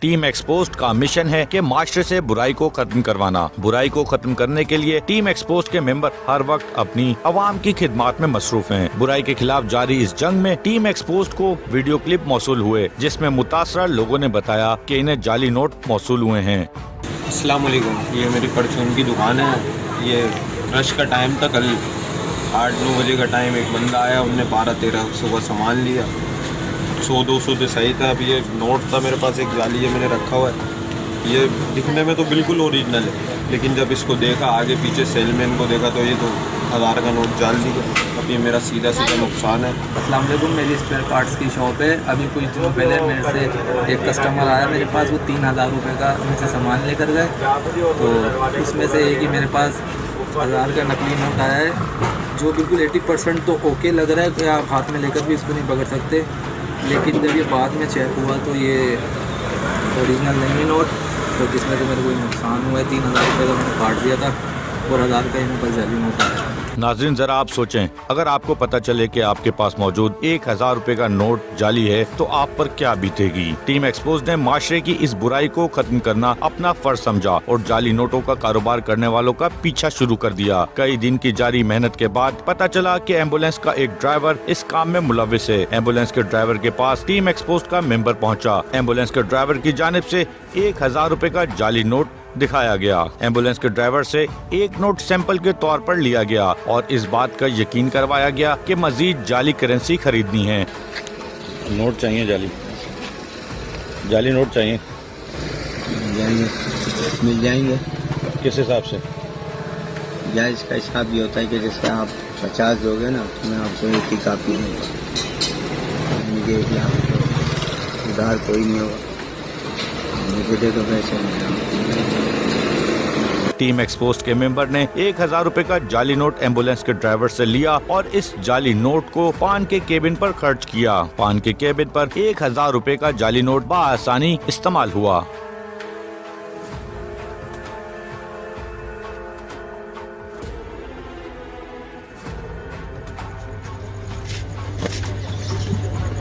Team exposed का mission है कि माशरे से बुराई को खत्म करवाना। बुराई को खत्म करने के लिए टीम एक्सपोज्ड के मेंबर हर वक्त अपनी आवाम की खिदमत में मसरूफ हैं। बुराई के खिलाफ जारी इस जंग में टीम एक्सपोज्ड को वीडियो क्लिप मौसूल हुए, जिसमें मुतासरा लोगों ने बताया कि इन्हें जाली नोट मौसूल हुए हैं। अस्सलाम वालेकुम, ये मेरी परचून की दुकान है। ये रश का टाइम था, कल 8-9 बजे का टाइम। एक बंदा आया, उनने 12-13 सुबह सामान लिया। 100-200 तो सही था। अभी ये नोट था मेरे पास, एक जाली है मैंने रखा हुआ है। ये दिखने में तो बिल्कुल ओरिजिनल है, लेकिन जब इसको देखा आगे पीछे सेलमैन को देखा तो ये तो 1000 का नोट जाल दिया। अब ये मेरा सीधा नुकसान है। अस्सलाम वालेकुम, मेरी स्पेयर पार्ट्स की शॉप है। अभी कुछ दिनों पहले मेरे से एक कस्टमर आया मेरे पास, वो 3000 रुपये का मुझसे सामान लेकर गए। तो उसमें से एक ही मेरे पास 1000 का नकली नोट आया है, जो बिल्कुल 80% तो ओके लग रहा है कि आप हाथ में लेकर भी इसको नहीं पकड़ सकते। लेकिन जब ये बाद में चेक हुआ तो ये ओरिजिनल नहीं है नोट, तो जिसमें तो मेरे को नुकसान हुआ है। 3000 रुपये का मैंने काट दिया था और 1000 का ही मेरे पास जाली नोट आया है। नाज़रीन, जरा आप सोचें, अगर आपको पता चले कि आपके पास मौजूद 1000 रुपए का नोट जाली है तो आप पर क्या बीतेगी। टीम एक्सपोज्ड ने माशरे की इस बुराई को खत्म करना अपना फर्ज समझा और जाली नोटों का कारोबार करने वालों का पीछा शुरू कर दिया। कई दिन की जारी मेहनत के बाद पता चला कि एम्बुलेंस का एक ड्राइवर इस काम में मुलविस है। एम्बुलेंस के ड्राइवर के पास टीम एक्सपोज्ड का मेंबर पहुंचा। एम्बुलेंस के ड्राइवर की जानिब से 1000 रुपए का जाली नोट दिखाया गया। एम्बुलेंस के ड्राइवर से एक नोट सैंपल के तौर पर लिया गया और इस बात का यकीन करवाया गया कि मजीद जाली करेंसी खरीदनी है। नोट चाहिए, जाली नोट चाहिए। मिल जाएंगे। किस हिसाब से? यार इसका हिसाब ये होता है कि जैसे आप 50 दोगे ना तो मैं आपको एक ही कापी दूँगा। मुझे उधार कोई नहीं होगा, मुझे दे दो पैसे। टीम एक्सपोज्ड के मेंबर ने 1000 रुपए का जाली नोट एम्बुलेंस के ड्राइवर से लिया और इस जाली नोट को पान के केबिन पर खर्च किया। पान के केबिन पर 1000 रुपए का जाली नोट बआसानी इस्तेमाल हुआ।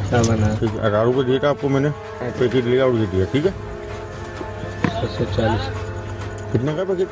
क्या बना? 1000 रुपये दिया था आपको मैंने, पैकेट लिया और ये दिया, ठीक है। 240 कितने का पैकेट?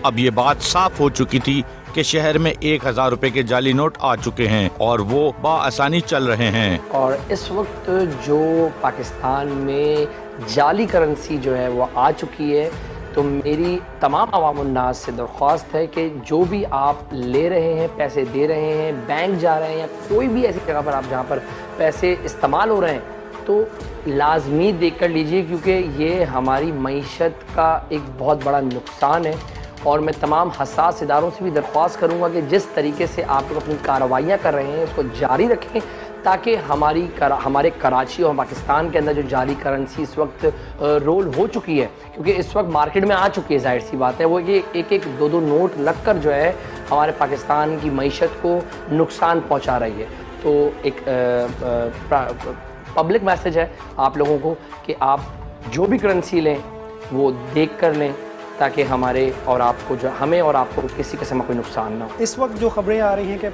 अब ये बात साफ हो चुकी थी कि शहर में 1000 रुपए के जाली नोट आ चुके हैं और वो बआसानी चल रहे हैं। और इस वक्त जो पाकिस्तान में जाली करेंसी जो है वो आ चुकी है, तो मेरी तमाम अवामुन्नास से दरख्वास्त है कि जो भी आप ले रहे हैं, पैसे दे रहे हैं, बैंक जा रहे हैं या कोई भी ऐसी जगह पर आप जहाँ पर पैसे इस्तेमाल हो रहे हैं, तो लाजमी देख कर लीजिए, क्योंकि ये हमारी मईशत का एक बहुत बड़ा नुकसान है। और मैं तमाम हसास इदारों से भी दरख्वास्त करूँगा कि जिस तरीके से आप लोग अपनी कार्रवाइयाँ कर रहे हैं उसको जारी रखें, ताकि हमारे कराची और पाकिस्तान के अंदर जो जाली करेंसी इस वक्त रोल हो चुकी है, क्योंकि इस वक्त मार्केट में आ चुकी है, जाहिर सी बात है, वो कि एक दो नोट लग कर जो है हमारे पाकिस्तान की मईशत को नुकसान पहुँचा रही है। तो एक पब्लिक मैसेज है आप लोगों को कि आप जो भी करेंसी लें वो देख कर लें, ताकि हमें और आपको किसी किस्म का कोई नुकसान ना हो। इस वक्त जो खबरें आ रही हैं कि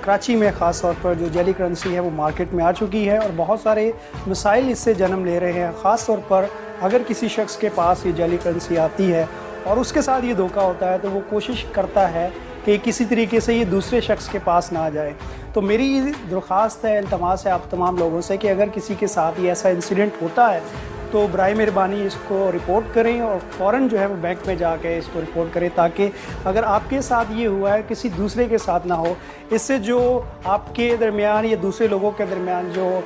कराची में ख़ास तौर पर जो जाली करेंसी है वो मार्केट में आ चुकी है और बहुत सारे मसाइल इससे जन्म ले रहे हैं। ख़ास तौर पर अगर किसी शख्स के पास ये जाली करेंसी आती है और उसके साथ ये धोखा होता है तो वो कोशिश करता है कि किसी तरीके से ये दूसरे शख्स के पास ना जाए। तो मेरी दरख्वास्त है, इल्तमास है आप तमाम लोगों से कि अगर किसी के साथ ये ऐसा इंसिडेंट होता है तो बराए मेहरबानी इसको रिपोर्ट करें और फ़ौरन जो है वो बैंक में जाके इसको रिपोर्ट करें, ताकि अगर आपके साथ ये हुआ है किसी दूसरे के साथ ना हो। इससे जो आपके दरमियान या दूसरे लोगों के दरमियान जो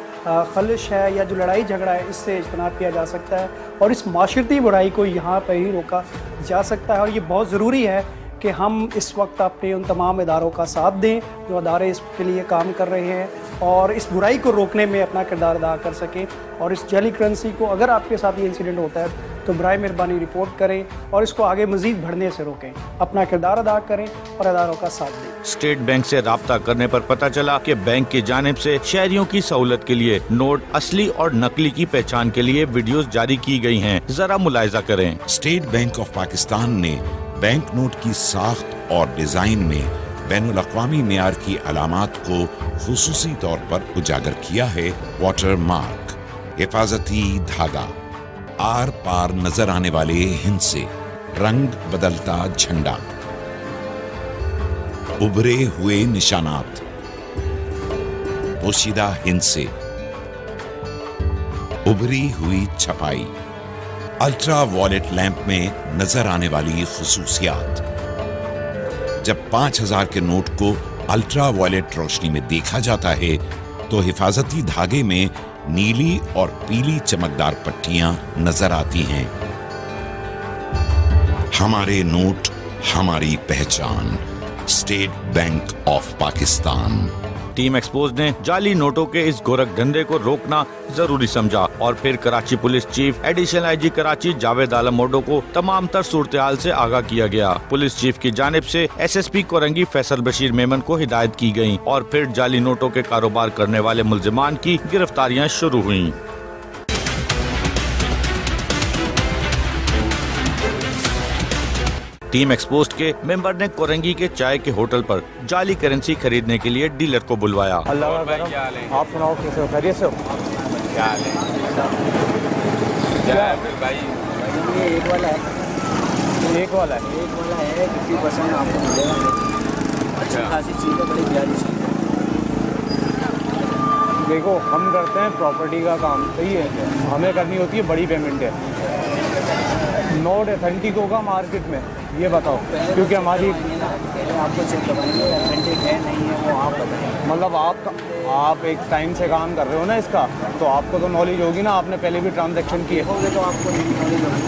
खलिश है या जो लड़ाई झगड़ा है, इससे इज्तनाब किया जा सकता है और इस माशरती बुराई को यहाँ पर ही रोका जा सकता है। और ये बहुत ज़रूरी है कि हम इस वक्त अपने उन तमाम इदारों का साथ दें जो अदारे इसके लिए काम कर रहे हैं और इस बुराई को रोकने में अपना किरदार अदा कर सकें। और इस जाली करेंसी को अगर आपके साथ ये इंसिडेंट होता है तो बराए मेहरबानी रिपोर्ट करें और इसको आगे मजीद बढ़ने से रोकें, अपना किरदार अदा करें और इदारों का साथ दें। स्टेट बैंक से राब्ता करने पर पता चला कि बैंक की जानिब से शहरियों की सहूलत के लिए नोट असली और नकली की पहचान के लिए वीडियोस जारी की गई हैं। जरा मुलाहिजा करें। स्टेट बैंक ऑफ पाकिस्तान ने बैंक नोट की साख्त और डिजाइन में बैनुल अक़वामी मेयार की अलामात को खुसूसी तौर पर उजागर किया है। वाटर मार्क, हिफाजती धागा, आर पार नजर आने वाले हिंद से रंग बदलता झंडा, उभरे हुए निशानात, पोशीदा हिंद से उभरी हुई छपाई, अल्ट्रा वॉलेट लैंप में नजर आने वाली खुसूसियात। जब 5000 के नोट को अल्ट्रा वॉलेट रोशनी में देखा जाता है तो हिफाजती धागे में नीली और पीली चमकदार पट्टियां नजर आती हैं। हमारे नोट, हमारी पहचान। State bank of Pakistan. Team expose ने जाली नोटों के इस गोरख धंधे को रोकना जरूरी समझा और फिर Karachi police chief additional IG Karachi Javed Alam मोडो को तमाम तर सूरत-ए-हाल से आगाह किया गया। पुलिस चीफ की जानिब से एसएसपी कोरंगी फैसल बशीर मेमन को हिदायत की गयी और फिर जाली नोटों के कारोबार करने वाले मुल्जिमान की गिरफ्तारियाँ शुरू हुई। टीम एक्सपोज के मेंबर ने कोरंगी के चाय के होटल पर जाली करेंसी खरीदने के लिए डीलर को बुलवाया। आप सुनाओ कैसे हो? खैरियत से हो? क्या हाल है भाई? ये एक वाला है, एक वाला है। 50% आपको मिलेगा। अच्छी खासी चीज़ है, बड़ी प्यारी चीज़ है। देखो, हम करते हैं प्रॉपर्टी का काम, सही है। हमें करनी होती है बड़ी पेमेंट है। नोट ऑथेंटिक होगा मार्केट में, ये बताओ, क्योंकि हमारी आपको चेक करवाएंगे ऑथेंटिक है नहीं है वो आप बताएं। मतलब आप एक टाइम से काम कर रहे हो ना इसका, तो आपको तो नॉलेज होगी ना, आपने पहले भी ट्रांजैक्शन किए होंगे तो आपको नॉलेज होगी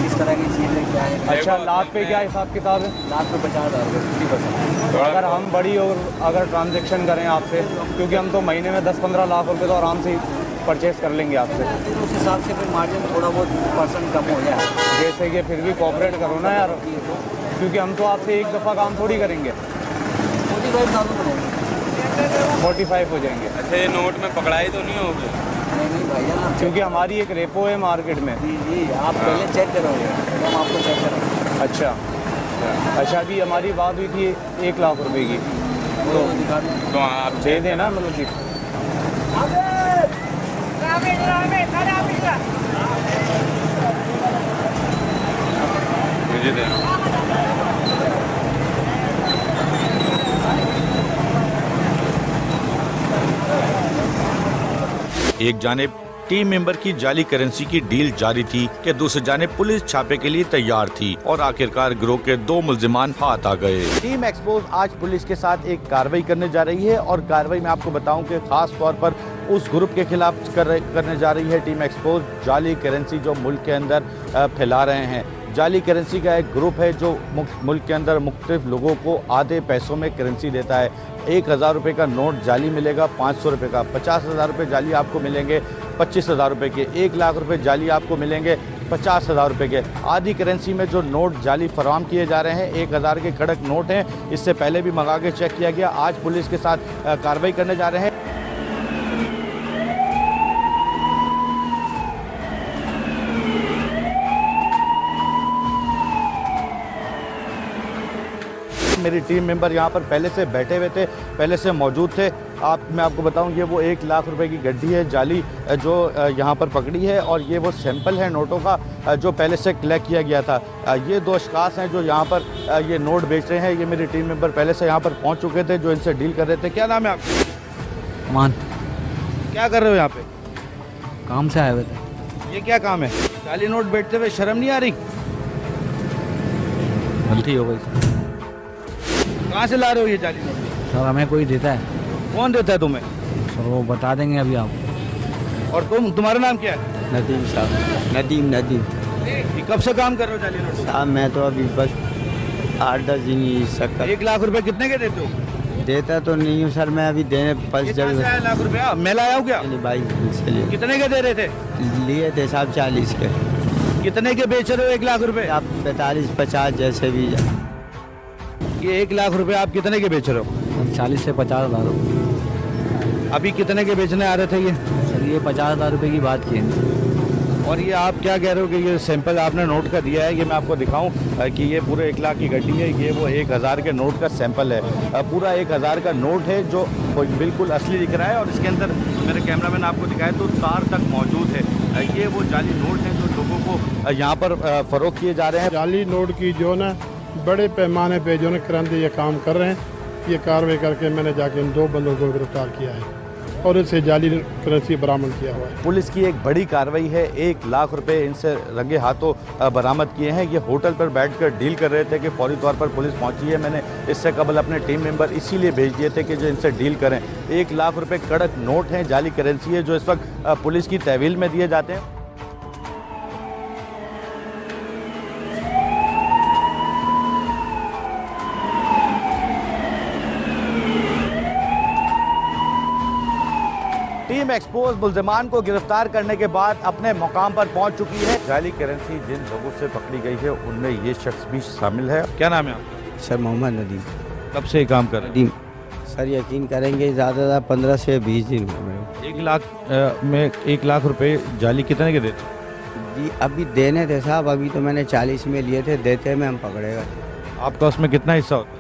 इस तरह की चीज़ें क्या है। अच्छा, लाख पे क्या हिसाब किताब है? लाख पे 50,000 रुपये 50%। तो अगर हम बड़ी और अगर ट्रांजैक्शन करें आपसे, क्योंकि हम तो महीने में 10-15 लाख रुपए तो आराम से परचेज कर लेंगे आपसे, तो उस हिसाब से फिर मार्जिन थोड़ा बहुत % कम हो जाए। जैसे कि फिर भी कोऑपरेट करो ना यार, क्योंकि हम तो आपसे एक दफ़ा काम थोड़ी करेंगे। 45,000 पड़ेंगे, 45 हो जाएंगे। अच्छा, ये नोट में पकड़ाई तो नहीं होगी? नहीं भाईजान, क्योंकि हमारी एक रेपो है मार्केट में। जी आप पहले चेक करोगे, हम आपको चेक करेंगे। अच्छा, अभी हमारी बात हुई थी 1 लाख रुपए की, तो आप दे देना मतलब कि मुझे देना। एक जानिब टीम मेंबर की जाली करेंसी की डील जारी थी कि दूसरी जानिब पुलिस छापे के लिए तैयार थी और आखिरकार गिरोह के 2 मुल्जिमान हाथ आ गए। टीम एक्सपोज आज पुलिस के साथ एक कार्रवाई करने जा रही है और कार्रवाई में आपको बताऊं कि खास तौर पर उस ग्रुप के खिलाफ करने जा रही है टीम एक्सपोज, जाली करेंसी जो मुल्क के अंदर फैला रहे हैं। जाली करेंसी का एक ग्रुप है जो मुल्क के अंदर मुख्तलिफ लोगों को आधे पैसों में करेंसी देता है। 1000 रुपये का नोट जाली मिलेगा 500 रुपये का, 50,000 रुपये जाली आपको मिलेंगे 25,000 रुपये के, 1 लाख रुपये जाली आपको मिलेंगे 50,000 रुपये के। आधी करेंसी में जो नोट जाली फराहम किए जा रहे हैं 1000 के कड़क नोट हैं, इससे पहले भी मंगा के चेक किया गया। आज पुलिस के साथ कार्रवाई करने जा रहे हैं। मेरी टीम मेंबर यहाँ पर पहले से बैठे हुए थे, पहले से मौजूद थे। मैं आपको बताऊं ये वो 1 लाख रुपए की गड्डी है जाली जो यहाँ पर पकड़ी है और ये वो सैंपल है नोटों का जो पहले से कलेक्ट किया गया था। ये 2 अशखास हैं जो यहाँ पर ये नोट बेच रहे हैं। ये मेरी टीम मेंबर पहले से यहाँ पर पहुँच चुके थे जो इनसे डील कर रहे थे। क्या नाम है आपका? मान क्या कर रहे हो यहाँ पे? काम से आए हुए थे। ये क्या काम है? जाली नोट बेचते हुए शर्म नहीं आ रही? गलती हो गई कहाँ से ला रहे हो ये जाली नोट? सर, हमें कोई देता है। कौन देता है तुम्हें? सर वो बता देंगे अभी आप। और तुम्हारा नाम क्या है? नदीम साहब। नदीम ये कब से काम कर रहे हो जाली नोट? साहब मैं तो अभी बस 8-10 दिन ही सकता। 1 लाख रुपए कितने के देते हो? देता तो नहीं हूँ सर, मैं अभी देने बस जब 1 लाख रुपया मैं लाया हूँ क्या? भाई इसके लिए कितने के दे रहे थे? लिए थे साहब 40 के। कितने के बेच रहे हो 1 लाख रुपए? आप 45-50 जैसे भी जाए। ये 1 लाख रुपए आप कितने के बेच रहे हो? 40 से 50,000 रुपये। अभी कितने के बेचने आ रहे थे ये? सर ये 50,000 रुपये की बात की है। और ये आप क्या कह रहे हो कि ये सैंपल आपने नोट का दिया है? ये मैं आपको दिखाऊं कि ये पूरे 1 लाख की गड्डी है। ये वो 1000 के नोट का सैंपल है। पूरा 1000 का नोट है जो बिल्कुल असली दिख रहा है और इसके अंदर मेरे कैमरामैन आपको दिखाए तो तार तक मौजूद है। ये वो जाली नोट हैं जो लोगों को यहाँ पर फरोख्त किए जा रहे हैं। जाली नोट की जो ना बड़े पैमाने पे जो ना करंदी ये काम कर रहे हैं। ये कार्रवाई करके मैंने जाके इन 2 बंदों को गिरफ्तार किया है और इनसे जाली करेंसी बरामद किया हुआ है। पुलिस की एक बड़ी कार्रवाई है। 1 लाख रुपए इनसे रंगे हाथों बरामद किए हैं। ये होटल पर बैठकर डील कर रहे थे कि फौरी तौर पर पुलिस पहुंची है। मैंने इससे कबल अपने टीम मेंबर इसीलिए भेज दिए थे कि जो इनसे डील करें। 1 लाख रुपए कड़क नोट हैं, जाली करेंसी है जो इस वक्त पुलिस की तहवील में दिए जाते हैं। टीम एक्सपोज मुल्जिमान को गिरफ्तार करने के बाद अपने मुकाम पर पहुंच चुकी है। जाली करेंसी जिन लोगों से पकड़ी गई है उनमें ये शख्स भी शामिल है। क्या नाम है आपका? सर मोहम्मद नदीम। कब से ये काम कर रहे हैं? सर यकीन करेंगे ज़्यादा 15 से 20 दिन हुए मेरे को। 1 लाख में 1 लाख रुपए जाली कितने के देते? जी अभी देने थे साहब, अभी तो मैंने 40 में लिए थे, देते में हम पकड़ेगा। आपका उसमें कितना हिस्सा होता है?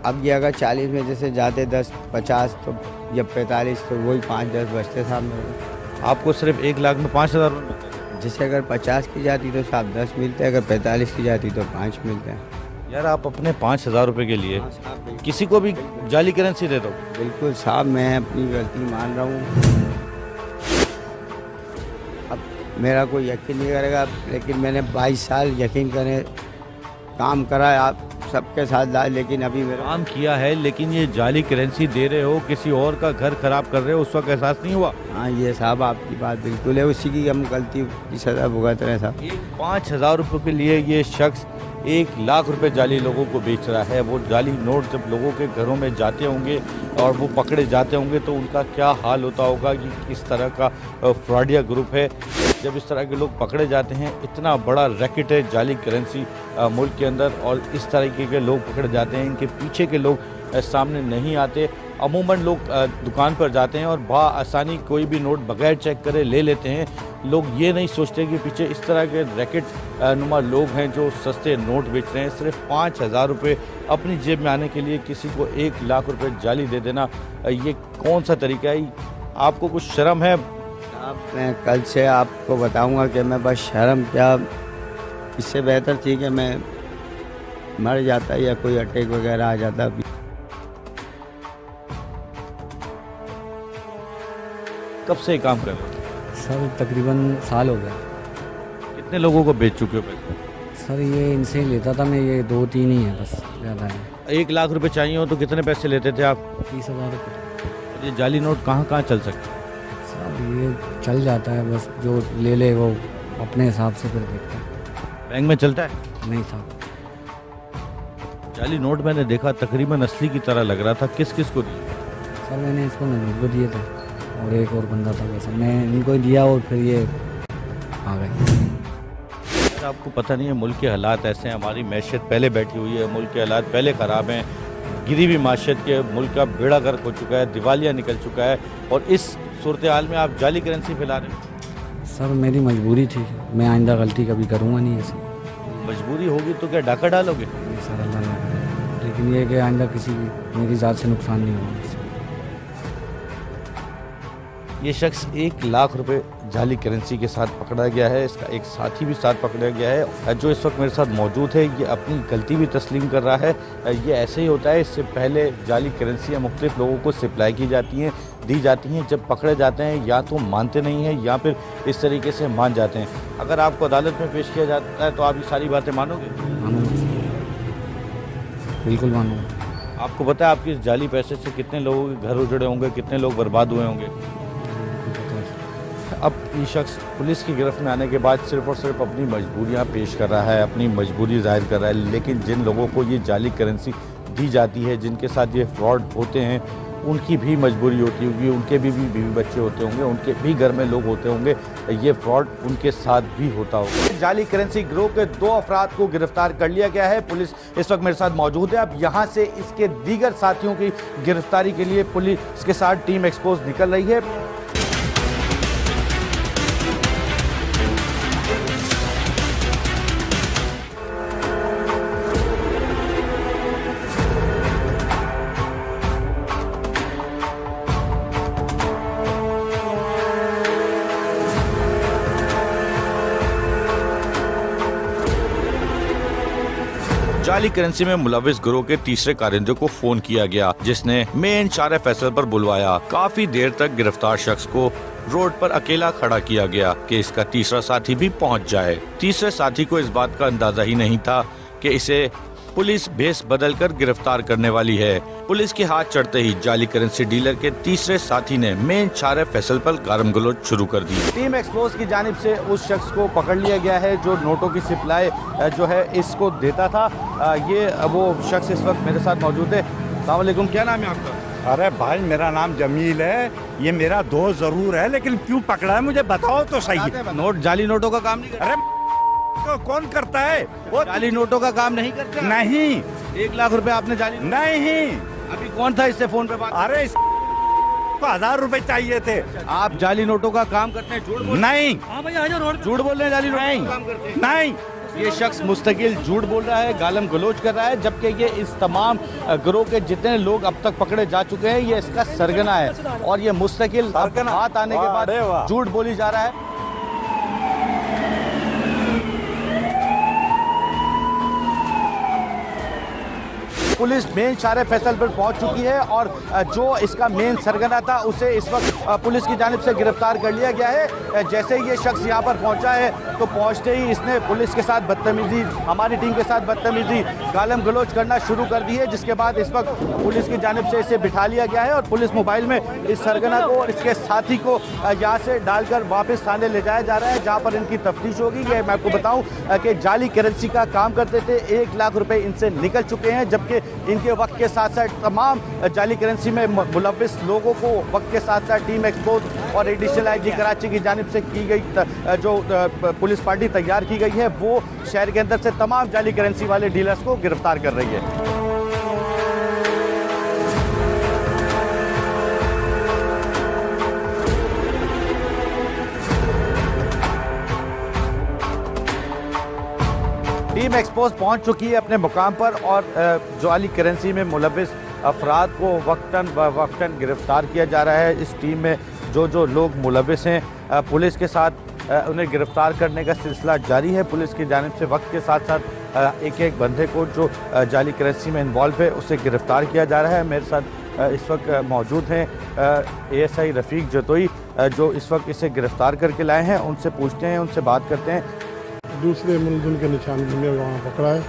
अब ये अगर 40 में जैसे जाते 10 50 तो जब 45 तो वही 5-10 बचते साहब मेरे को। आपको सिर्फ 1 लाख में 5,000 रुपये मिलते हैं? जैसे अगर 50 की जाती तो साहब 10 मिलते हैं, अगर 45 की जाती तो 5 मिलते हैं। यार आप अपने 5,000 रुपये के लिए किसी को भी जाली करेंसी दे दो? बिल्कुल साहब, मैं अपनी गलती मान रहा हूँ। अब मेरा कोई यकीन नहीं करेगा, लेकिन मैंने 22 साल यकीन करें काम करा है आप सबके साथ, लेकिन अभी मेरा काम किया है। लेकिन ये जाली करेंसी दे रहे हो, किसी और का घर खराब कर रहे हो, उस वक्त एहसास नहीं हुआ? हाँ ये साहब आपकी बात बिल्कुल है, उसी की हम गलती की सज़ा भुगत रहे हैं साहब। 5,000 रुपये के लिए ये शख्स 1 लाख रुपए जाली लोगों को बेच रहा है। वो जाली नोट जब लोगों के घरों में जाते होंगे और वो पकड़े जाते होंगे तो उनका क्या हाल होता होगा कि इस तरह का फ्रॉडिया ग्रुप है। जब इस तरह के लोग पकड़े जाते हैं, इतना बड़ा रैकेट है जाली करेंसी मुल्क के अंदर, और इस तरीके के लोग पकड़े जाते हैं, इनके पीछे के लोग सामने नहीं आते। अमूमन लोग दुकान पर जाते हैं और बआसानी कोई भी नोट बगैर चेक करे ले लेते हैं। लोग ये नहीं सोचते कि पीछे इस तरह के रैकेट नुमा लोग हैं जो सस्ते नोट बेच रहे हैं। सिर्फ 5,000 रुपये अपनी जेब में आने के लिए किसी को 1 लाख रुपए जाली दे देना, ये कौन सा तरीका है? आपको कुछ शर्म है? अब मैं कल से आपको बताऊंगा कि मैं बस शर्म क्या, इससे बेहतर थी कि मैं मर जाता या कोई अटैक वगैरह आ जाता। कब से ये काम कर रहे हो? सर तकरीबन साल हो गया। कितने लोगों को बेच चुके हो पैसे? सर ये इनसे ही लेता था मैं, ये 2-3 ही है बस, ज़्यादा है। 1 लाख रुपए चाहिए हो तो कितने पैसे लेते थे आप? 30,000 रुपये। ये जाली नोट कहाँ कहाँ चल सकते हैं? सर ये चल जाता है, बस जो ले ले वो अपने हिसाब से फिर देखता है। बैंक में चलता है? नहीं साहब। जाली नोट मैंने देखा तकरीबन असली की तरह लग रहा था। किस किस को दिए? सर मैंने इसको नजर को दिए थे और एक और बंदा था, वैसा मैं इनको दिया और फिर ये आ गए। आपको पता नहीं है मुल्क के हालात ऐसे हैं, हमारी मैशियत पहले बैठी हुई है, मुल्क के हालात पहले ख़राब हैं, गिरी हुई माशियत के मुल्क का बेड़ा गर्क हो चुका है, दिवालिया निकल चुका है, और इस सूरत हाल में आप जाली करेंसी फैला रहे हैं। सर मेरी मजबूरी थी, मैं आइंदा गलती कभी करूँगा नहीं ऐसी। मजबूरी होगी तो क्या डाका डालोगे? नहीं सर, अल्लाह ना करे, लेकिन ये कि आइंदा किसी की मेरी ज़ात से नुकसान नहीं होगा। ये शख्स 1 लाख रुपए जाली करेंसी के साथ पकड़ा गया है। इसका एक साथी भी साथ पकड़ा गया है जो इस वक्त मेरे साथ मौजूद है। ये अपनी गलती भी तस्लीम कर रहा है। ये ऐसे ही होता है, इससे पहले जाली करेंसियाँ मुख्तलिफ लोगों को सप्लाई की जाती हैं, दी जाती हैं। जब पकड़े जाते हैं या तो मानते नहीं हैं या फिर इस तरीके से मान जाते हैं। अगर आपको अदालत में पेश किया जाता है तो आप ये सारी बातें मानोगे? मानूंगा, बिल्कुल मानूंगा। आपको पता है आपके इस जाली पैसे से कितने लोगों के घर उजड़े होंगे, कितने लोग बर्बाद हुए होंगे? अब ये शख्स पुलिस की गिरफ्त में आने के बाद सिर्फ और सिर्फ अपनी मजबूरियां पेश कर रहा है, अपनी मजबूरी जाहिर कर रहा है। लेकिन जिन लोगों को ये जाली करेंसी दी जाती है, जिनके साथ ये फ्रॉड होते हैं, उनकी भी मजबूरी होती होगी, उनके भी बीवी बच्चे होते होंगे, उनके भी घर में लोग होते होंगे, ये फ्रॉड उनके साथ भी होता होगा। जाली करेंसी गिरोह के 2 अफराद को गिरफ्तार कर लिया गया है। पुलिस इस वक्त मेरे साथ मौजूद है। अब यहाँ से इसके दीगर साथियों की गिरफ्तारी के लिए पुलिस के साथ टीम एक्सपोज निकल रही है। जाली करेंसी में मुलविस गिरोह के तीसरे कारिंदे को फोन किया गया, जिसने मेन चार फैसल पर बुलवाया। काफी देर तक गिरफ्तार शख्स को रोड पर अकेला खड़ा किया गया कि इसका तीसरा साथी भी पहुंच जाए। तीसरे साथी को इस बात का अंदाजा ही नहीं था कि इसे पुलिस भेस बदलकर गिरफ्तार करने वाली है। पुलिस के हाथ चढ़ते ही जाली करेंसी डीलर के तीसरे साथी ने मेन चार फैसल पर गारम गलोच शुरू कर दी। टीम एक्सपोज की जानिब से उस शख्स को पकड़ लिया गया है जो नोटों की सप्लाई जो है इसको देता था। ये वो शख्स इस वक्त मेरे साथ मौजूद है। अस्सलाम वालेकुम, क्या नाम है आपका? अरे भाई मेरा नाम जमील है। ये मेरा दोस्त जरूर है, लेकिन क्यों पकड़ा है मुझे बताओ तो सही। नोट जाली नोटों का काम नहीं करता। अरे तो कौन करता है वो? जाली नोटों का काम नहीं करता। नहीं। 1 लाख रुपए आपने जाली नहीं। अभी कौन था इससे फोन पे बात? अरे को 1000 रुपए चाहिए थे। आप जाली नोटों का काम करते हैं? झूठ बोल नहीं। झूठ बोल रहे हैं, जाली नोटों का काम करते हैं? नहीं। ये शख्स मुस्तकिल झूठ बोल रहा है, गालम गलोच कर रहा है, जबकि ये इस तमाम गिरोह के जितने लोग अब तक पकड़े जा चुके हैं ये इसका सरगना है और ये मुस्तकिल हाथ आने के बाद झूठ बोली जा रहा है। पुलिस मेन चारे फैसल पर पहुंच चुकी है और जो इसका मेन सरगना था उसे इस वक्त पुलिस की जानिब से गिरफ्तार कर लिया गया है। जैसे ही ये शख्स यहां पर पहुंचा है तो पहुंचते ही इसने पुलिस के साथ बदतमीजी, हमारी टीम के साथ बदतमीजी, गालम गलोच करना शुरू कर दी है, जिसके बाद इस वक्त पुलिस की जानिब से इसे बिठा लिया गया है और पुलिस मोबाइल में इस सरगना को और इसके साथी को यहाँ से डालकर वापस थाने ले जाया जा रहा है, जहाँ पर इनकी तफ्तीश होगी। ये मैं आपको बताऊँ कि जाली करेंसी का काम करते थे, 1 लाख रुपए इनसे निकल चुके हैं, जबकि इनके वक्त के साथ साथ तमाम जाली करेंसी में मुलविस लोगों को वक्त के साथ साथ टीम एक्सपोज और एडिशनल आईजी कराची की जानिब से की गई जो पुलिस पार्टी तैयार की गई है वो शहर के अंदर से तमाम जाली करेंसी वाले डीलर्स को गिरफ्तार कर रही है। टीम एक्सपोज पहुंच चुकी है अपने मुकाम पर और जाली करेंसी में मुलविस अफराद को वक्तन गिरफ्तार किया जा रहा है। इस टीम में जो लोग मुलविस हैं पुलिस के साथ उन्हें गिरफ्तार करने का सिलसिला जारी है। पुलिस की जानिब से वक्त के साथ साथ एक बंदे को जो जाली करेंसी में इन्वॉल्व है उसे गिरफ्तार किया जा रहा है। मेरे साथ इस वक्त मौजूद हैं ASI रफ़ीक जतोई जो इस वक्त इसे गिरफ्तार करके लाए हैं। उनसे पूछते हैं, उनसे बात करते हैं। दूसरे मुलजिम के निशान में वहाँ पकड़ा है,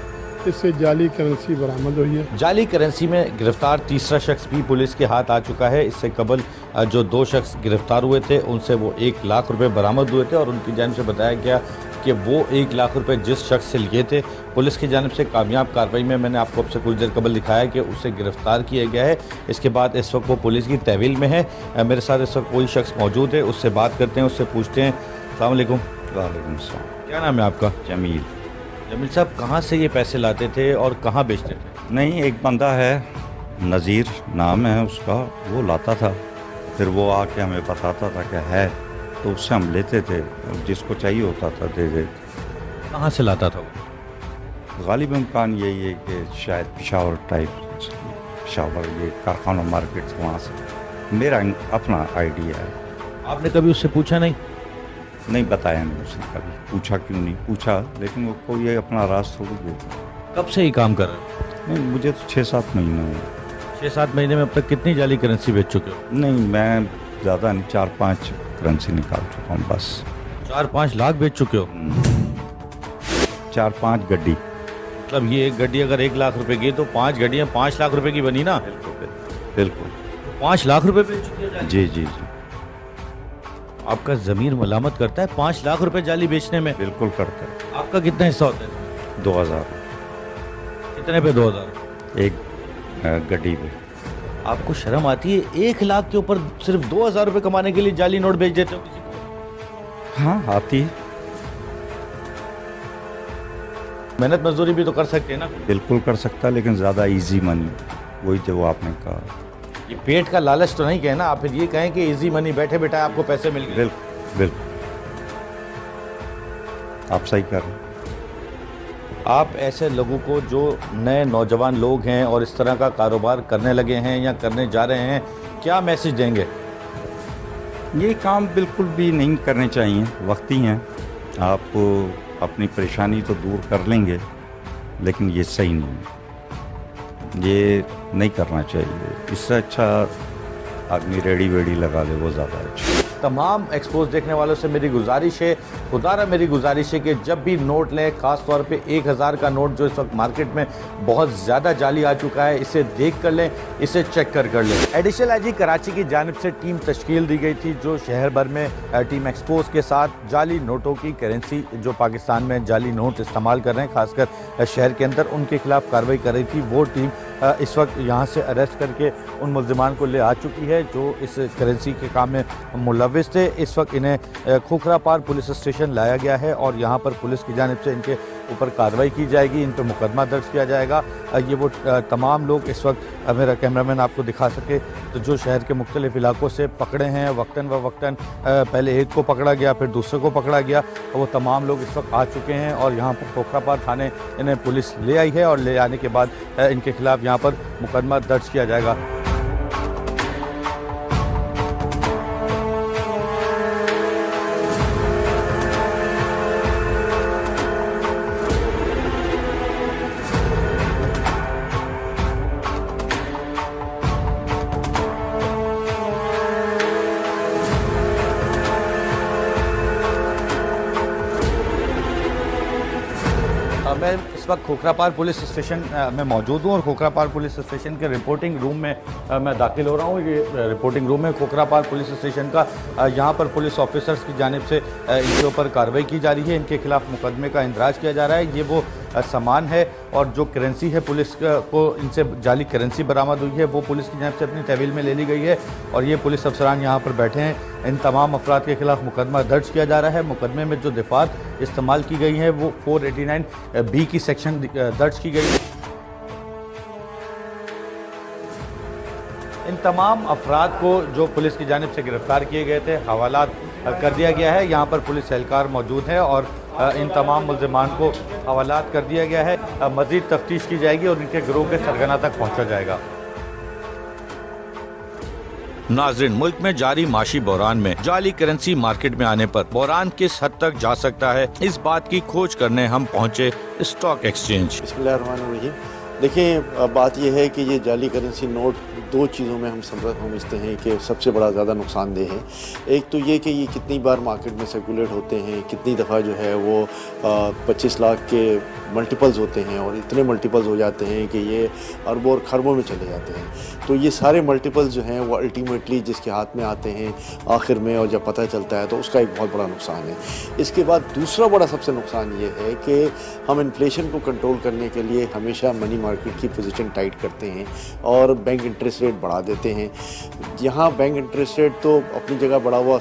इससे जाली करेंसी बरामद हुई है। जाली करेंसी में गिरफ्तार तीसरा शख्स भी पुलिस के हाथ आ चुका है। इससे कबल जो 2 शख्स गिरफ्तार हुए थे उनसे वो 1 लाख रुपए बरामद हुए थे और उनकी जानिब से बताया गया कि वो 1 लाख रुपए जिस शख्स से लिए थे पुलिस की जानिब से कामयाब कार्रवाई में मैंने आपको अब से कुछ देर कबल दिखाया कि उसे गिरफ्तार किया गया है। इसके बाद इस वक्त वो पुलिस की तहवील में है। मेरे साथ इस वक्त कोई शख्स मौजूद है, उससे बात करते हैं, उससे पूछते हैं। अस्सलाम वालेकुम। वालेकुम सलाम। क्या नाम है आपका? जमील। जमील साहब, कहाँ से ये पैसे लाते थे और कहाँ बेचते थे? नहीं, एक बंदा है नज़ीर नाम है उसका, वो लाता था, फिर वो आके हमें बताता था कि है, तो उससे हम लेते थे, जिसको चाहिए होता था दे दे। कहाँ से लाता था वो? गालिब इम्कान यही है कि शायद पेशावर टाइप, पेशावर ये कारखाना मार्केट वहाँ से। मेरा अपना आइडिया है। आपने कभी उससे पूछा नहीं? नहीं बताया नहीं उसने कभी। पूछा क्यों नहीं पूछा, लेकिन वो कोई अपना राज थोड़ी देता। कब से ही काम कर रहे हो? नहीं, मुझे तो 6-7 महीने हुए। 6-7 महीने में अब तक कितनी जाली करेंसी बेच चुके हो? नहीं, मैं ज़्यादा नहीं, 4-5 करेंसी निकाल चुका हूँ बस। 4-5 लाख बेच चुके हो? 4-5 गड्डी। मतलब ये एक गड्डी अगर 1 लाख रुपए की तो 5 गड्डियाँ 5 लाख रुपए की बनी ना? बिल्कुल। 5 लाख रुपए बेच चुके हो? जी जी जी। आपका ज़मीर मलामत करता है 5 लाख रुपए जाली बेचने में? बिल्कुल करता है। आपका कितना हिस्सा होता है? 2000। कितने पे 2000? एक गड्डी पे। आपको शर्म आती है? 1 लाख के ऊपर सिर्फ 2000 रुपए कमाने के लिए जाली नोट बेच देते हो किसी को? हाँ, आती है। मेहनत मजदूरी भी तो कर सकते हैं ना? बिल्कुल कर सकता है, लेकिन ज़्यादा इजी मनी, वही तो वो आपने कहा। ये पेट का लालच तो नहीं कहना, आप फिर ये कहें कि इजी मनी, बैठे बैठे आपको पैसे मिल गए। बिल्कुल बिल्कुल, आप सही कर रहे हैं। आप ऐसे लोगों को जो नए नौजवान लोग हैं और इस तरह का कारोबार करने लगे हैं या करने जा रहे हैं, क्या मैसेज देंगे? ये काम बिल्कुल भी नहीं करने चाहिए, वक्ती हैं। आप अपनी परेशानी तो दूर कर लेंगे, लेकिन ये सही नहीं है, ये नहीं करना चाहिए। इससे अच्छा आदमी रेडी वेडी लगा ले, वो ज़्यादा अच्छा। तमाम एक्सपोज देखने वालों से मेरी गुजारिश है, खुदारा मेरी गुजारिश है कि जब भी नोट लें, ख़ास तौर पे 1000 का नोट जो इस वक्त मार्केट में बहुत ज़्यादा जाली आ चुका है, इसे देख कर लें, इसे चेक कर लें। एडिशनल आईजी कराची की जानिब से टीम तश्कील दी गई थी जो शहर भर में टीम एक्सपोज के साथ जाली नोटों की करेंसी जो पाकिस्तान में जाली नोट इस्तेमाल कर रहे हैं, खासकर शहर के अंदर, उनके खिलाफ कार्रवाई कर रही थी। वो टीम इस वक्त यहाँ से अरेस्ट करके उन मुल्ज़िमान को ले आ चुकी है जो इस करेंसी के काम में मुलव्विस थे। इस वक्त इन्हें खोखरापार पुलिस स्टेशन लाया गया है और यहाँ पर पुलिस की जानिब से इनके ऊपर कार्रवाई की जाएगी, इन पर मुकदमा दर्ज किया जाएगा। ये वो तमाम लोग इस वक्त मेरा कैमरामैन आपको दिखा सके तो जो शहर के मुख्तलिफ इलाकों से पकड़े हैं, वक्तन व वक्तन पहले एक को पकड़ा गया, फिर दूसरे को पकड़ा गया, वो तमाम लोग इस वक्त आ चुके हैं और यहाँ पर खोखरापार थाने इन्हें पुलिस ले आई है और ले आने के बाद इनके खिलाफ यहाँ पर मुकदमा दर्ज किया जाएगा। मैं इस वक्त खोखरापार पुलिस स्टेशन में मौजूद हूँ और खोखरापार पुलिस स्टेशन के रिपोर्टिंग रूम में मैं दाखिल हो रहा हूँ। ये रिपोर्टिंग रूम है खोखरापार पुलिस स्टेशन का। यहाँ पर पुलिस ऑफिसर्स की जानिब से इनके ऊपर कार्रवाई की जा रही है, इनके खिलाफ मुकदमे का इंदराज किया जा रहा है। ये वो सामान है और जो करेंसी है, पुलिस को इनसे जाली करेंसी बरामद हुई है, वो पुलिस की जानिब से अपनी तहवील में ले ली गई है और ये पुलिस अफसरान यहाँ पर बैठे हैं। इन तमाम अफराद के खिलाफ मुकदमा दर्ज किया जा रहा है। मुकदमे में जो दफात इस्तेमाल की गई हैं वो 489B की सेक्शन दर्ज की गई है। इन तमाम अफराद को जो पुलिस की जानिब से गिरफ्तार किए गए थे हवालात कर दिया गया है। यहाँ पर पुलिस एहलकार मौजूद है और इन तमाम मुल्ज़िमान को हवालात कर दिया गया है। मज़ीद तफ्तीश की जाएगी और इनके गिरोह के सरगना तक पहुँचा जाएगा। नाज़रीन, मुल्क में जारी माशी बहरान में जाली करेंसी मार्केट में आने पर बहरान किस हद तक जा सकता है, इस बात की खोज करने हम पहुँचे स्टॉक एक्सचेंज। देखिए, बात यह है कि ये जाली करेंसी नोट दो चीज़ों में हम समझते हैं कि सबसे बड़ा ज़्यादा नुकसानदेह है। एक तो ये कि ये कितनी बार मार्केट में सर्कुलेट होते हैं, कितनी दफ़ा जो है वो 25 लाख के मल्टीपल्स होते हैं और इतने मल्टीपल्स हो जाते हैं कि ये अरबों और खरबों में चले जाते हैं। तो ये सारे मल्टीपल्स जो हैं वो अल्टीमेटली जिसके हाथ में आते हैं आखिर में और जब पता चलता है तो उसका एक बहुत बड़ा नुकसान है। इसके बाद दूसरा बड़ा सबसे नुकसान ये है कि हम इन्फ्लेशन को कंट्रोल करने के लिए हमेशा मनी मार्केट की पोजीशन टाइट करते हैं और बैंक इंटरेस्ट रेट बढ़ा देते हैं। यहाँ बैंक इंटरेस्ट रेट तो अपनी जगह बढ़ा हुआ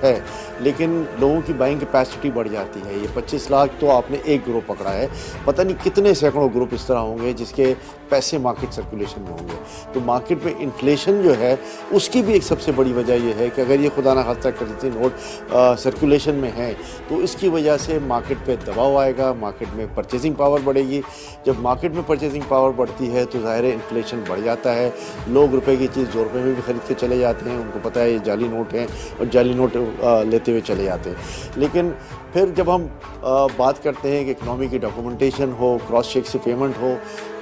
है, लेकिन लोगों की बाइंग कैपेसिटी बढ़ जाती है। ये 25 लाख तो आपने एक ग्रुप पकड़ा है, पता नहीं कितने सैकड़ों ग्रुप इस तरह होंगे जिसके पैसे मार्केट सर्कुलेशन में होंगे। तो मार्केट में इन्फ्लेशन जो है उसकी भी एक सबसे बड़ी वजह यह है कि अगर ये खुदा न खास्ता करेंसी नोट सर्कुलेशन में है तो इसकी वजह से मार्केट पे दबाव आएगा, मार्केट में परचेजिंग पावर बढ़ेगी। जब मार्केट में परचेजिंग पावर बढ़ती है तो ज़ाहिर है इन्फ्लेशन बढ़ जाता है। लोग रुपए की चीज़ 2 रुपये में भी ख़रीद के चले जाते हैं, उनको पता है ये जाली नोट हैं और जाली नोट लेते हुए चले जाते हैं। लेकिन फिर जब हम बात करते हैं कि इकनॉमी की डॉक्यूमेंटेशन हो, क्रॉस चेक से पेमेंट हो,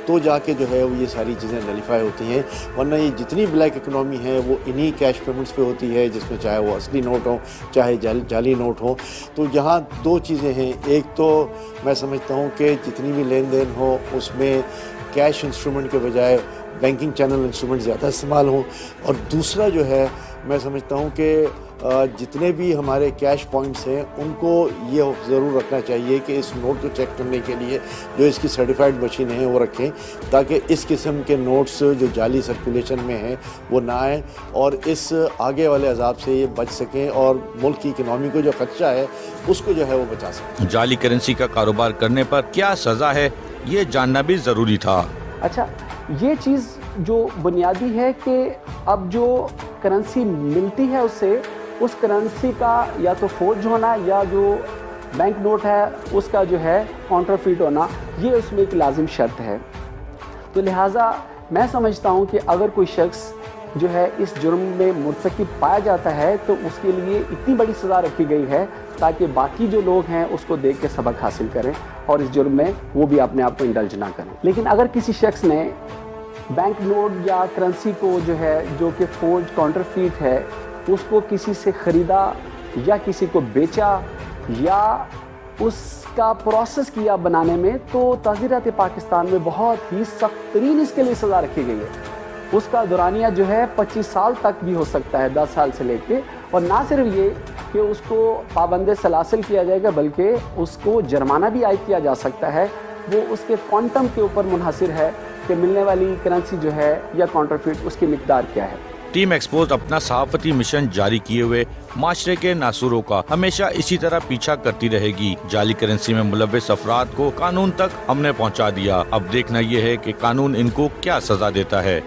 तो जाके जो है वो ये सारी चीज़ें नलीफाई होती हैं। वरना ये जितनी ब्लैक इकनॉमी है वो इन्हीं कैश पेमेंट्स पे होती है, जिसमें चाहे वो असली नोट हो चाहे जाली नोट हो। तो यहाँ 2 चीज़ें हैं। एक तो मैं समझता हूँ कि जितनी भी लेन देन हो उसमें कैश इंस्ट्रूमेंट के बजाय बैंकिंग चैनल इंस्ट्रूमेंट ज़्यादा इस्तेमाल हो। और दूसरा जो है मैं समझता हूँ कि जितने भी हमारे कैश पॉइंट्स हैं उनको ये ज़रूर रखना चाहिए कि इस नोट को चेक करने के लिए जो इसकी सर्टिफाइड मशीन है वो रखें, ताकि इस किस्म के नोट्स जो जाली सर्कुलेशन में हैं वो ना आए और इस आगे वाले अजाब से ये बच सकें और मुल्क की इकनॉमी को जो खदशा है उसको जो है वो बचा सकें। जाली करेंसी का कारोबार करने पर क्या सज़ा है, ये जानना भी ज़रूरी था। अच्छा, ये चीज़ जो बुनियादी है कि अब जो करेंसी मिलती है उससे उस करेंसी का या तो फोर्ज होना या जो बैंक नोट है उसका जो है काउंटरफीट होना, ये उसमें एक लाजिम शर्त है। तो लिहाजा मैं समझता हूँ कि अगर कोई शख्स जो है इस जुर्म में मुर्तकिब पाया जाता है तो उसके लिए इतनी बड़ी सज़ा रखी गई है ताकि बाकी जो लोग हैं उसको देख के सबक हासिल करें और इस जुर्म में वो भी अपने आप को इंडल्ज ना करें। लेकिन अगर किसी शख्स ने बैंक नोट या करेंसी को जो कि फोर्ज काउंटरफीट है उसको किसी से ख़रीदा या किसी को बेचा या उसका प्रोसेस किया बनाने में, तो ताज़ीरात पाकिस्तान में बहुत ही सख्त तरीन इसके लिए सज़ा रखी गई है। उसका दुरानिया जो है 25 साल तक भी हो सकता है, 10 साल से लेके, और ना सिर्फ ये कि उसको पाबंद सलासिल किया जाएगा बल्कि उसको जुर्माना भी आयद किया जा सकता है। वो उसके क्वांटम के ऊपर मुनहसिर है कि मिलने वाली करेंसी जो है या काउंटरफीट उसकी मिकदार क्या है। टीम एक्सपोज अपना सहाफती मिशन जारी किए हुए माशरे के नासूरों का हमेशा इसी तरह पीछा करती रहेगी। जाली करेंसी में मुलव्विस अफराद को कानून तक हमने पहुंचा दिया। अब देखना यह है कि कानून इनको क्या सजा देता है।